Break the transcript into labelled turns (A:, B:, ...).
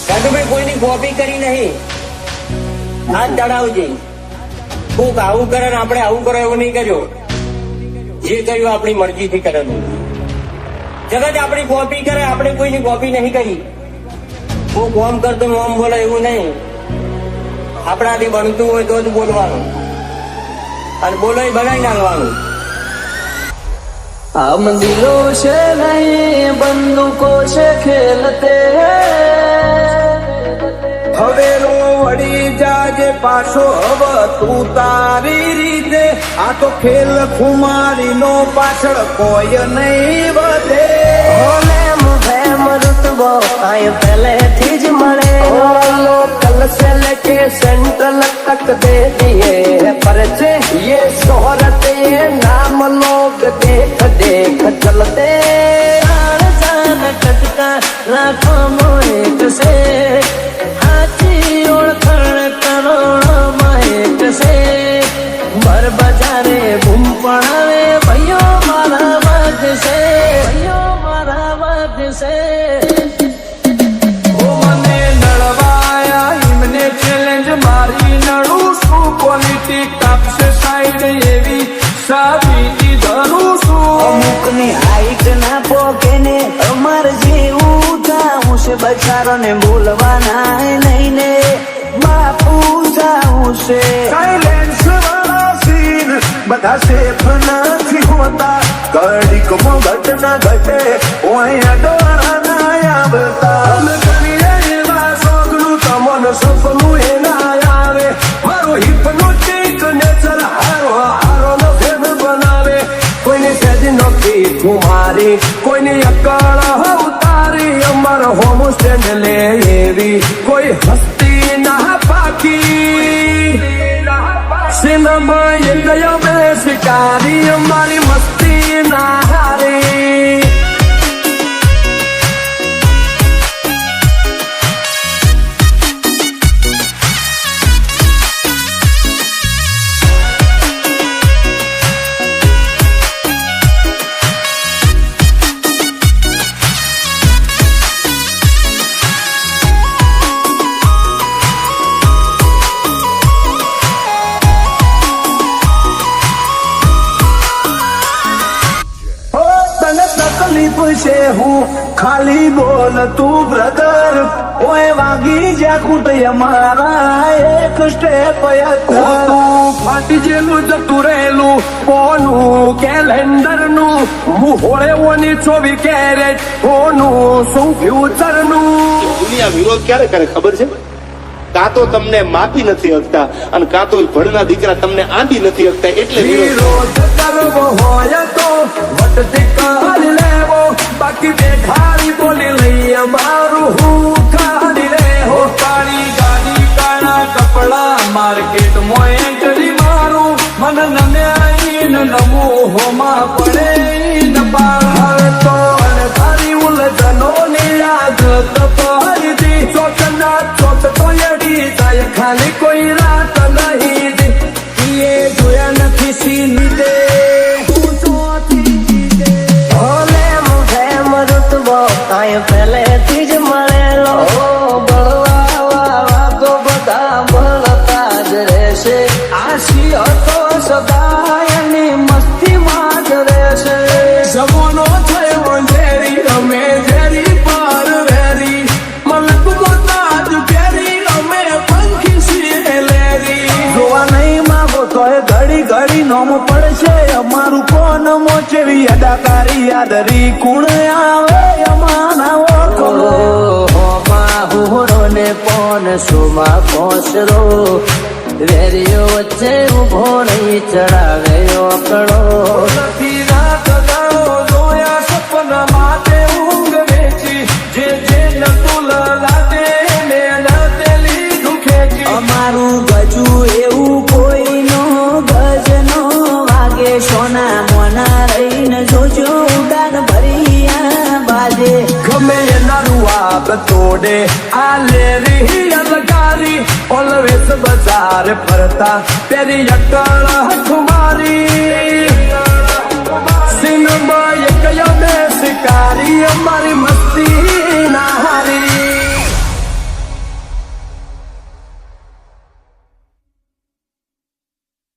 A: ભાઈ કોઈની કોપી કરી નહીં. હાથ ચડાવજે. કોક આવું કરે ને આપણે આવું કરો એવું નહીં કર્યો. જે કર્યું આપણી મરજીથી કરેલું. જગત આપણી કોપી કરે, આપણે કોઈની કોપી નહીં કરી. કોક ઓમ કરતો ઓમ બોલે એવું નહીં. આપણાથી બનતું હોય તો જ બોલવાનું, અને બોલો એ બનાવી નાખવાનું.
B: हम दिलों से नहीं बंदूकों से खेलते
C: હવેલો વળી જાજે પાછો હવે તું તારી રીતે. આ તો ખેલ ખુમારી નો પાછળ કોઈ નહીં વધે.
B: प्रेम प्रेम रुतबो आए पहले थी ज मळे लोकल से लेके सेंट्रल तक दे दिए परचे ये शोहरत ये नाम लोग देख देख चलते आन जान टटका राखो मोएक से हाथी ओळखण करोड़ों एक से बर बजारे बूम पड़ावे भैयो मारा वाद से भैयो मारा वाद से.
C: ઓ મને નડવાયા એમને ચેલેન્જ મારી નડું છું. પોલિટિક કાપશે સાઈડ એવી સાબિતી ધરું છું.
B: અમુકની હાઈટ ના પોકે ને અમાર જેવું થાવું છે બચારો ને બોલવાના નહીં ને બાપુ થાવું છે.
C: સાયલેન્સ વાળા સીન બધા સેફ નથી હોતા. ઘડીકમાં ઘટના ઘટે ઓય અડવાના ના આવતા. અમે કરીએ એવા સોગનું તમને સપનું એ ના આવે. મારો હિપ્નોટિક નેચર હારો હારો નો ફેર બનાવે. કોઈની સેજ નોકી કુમારી કોઈની અકળ ઉતારી. અમાર હોમ સ્ટેન્ડ લે એવી કોઈ હસ્તી ના પાકી. સિનેમા એ ગયો બે શિકારી અમારી મસ્તી ના હારી. તકલીફ છે હું ખાલી બોલ તું બ્રધર. ઓય વાગી જા કુટ અમારા એક સ્ટેપ તું ફાટી જેલું જતું રહેલું કોનું કેલેન્ડર નું. હું હોળે ઓની 24 કેરેટ કોનું શું ફ્યુચર નું.
D: દુનિયા વિરોધ ક્યારે કરે ખબર છે? કાં તો તમને માપી નથી શકતા અને કાં તો ભણના દીકરા તમને આંટી નથી શકતા, એટલે
C: વિરોધ કરવો હોય તો વટથી કરી લેવો. બાકી બેઠારી બોલી લઈ અમારું હું કાઢી લેવો. કાળી ગાડી કાળા કપડા માર્કેટમાં એન્ટ્રી મારું. મન નમ્યા નમું હોમાં પડે ન પાર. હવે તો અને તારી ઉલઝનો ની યાદ તપહરી. ચોકના ચોક તો એડી જાય ખાલી કોઈ રાત નહીં. એ જોયા નથી સીની દે
B: કાંઈ પહેલેથી જ મળેલો બળવા તો બધા બળતા જ રહેશે. આશી હતો સદાય એની મસ્તીમાં જ રહેશે.
C: જવાનો થયો ઝેરી અમે ઝેરી પર વેરી. મલક મોતાજ કેરી અમે પંખી છીએ લેરી. જોવા નહીં માંગો તોય ઘડી ઘડી નોમ પડશે અમારું. કોણ મોચેવી અદાકારી યાદરી કુણ આવે અમારા ઓળખો.
B: હુરો ને પોન સુમાં પોસરો વેરીઓ વચ્ચે ઉભો નહીં ચડાવે ઓકળો.
C: નથી રાત દાડો જોયા સપના માટે ઊંઘ વેચી. જે જે નતું લાગે ને નાતે લીધું ખેંચી.
B: અમારું ગજુ એવું કોઈનો ગજ નો વાગે. સોના મોના રહીને જોજો ઉડાન ભરિયા બાજે.
C: ગમે એના રૂઆબ તોડે આ લેરી અલગારી. ઓલવેઝ બજાર ફરતા તેરી અકળ ખુમારી. સિનેમા એ ગયો બે શિકારી અમારી મસ્તી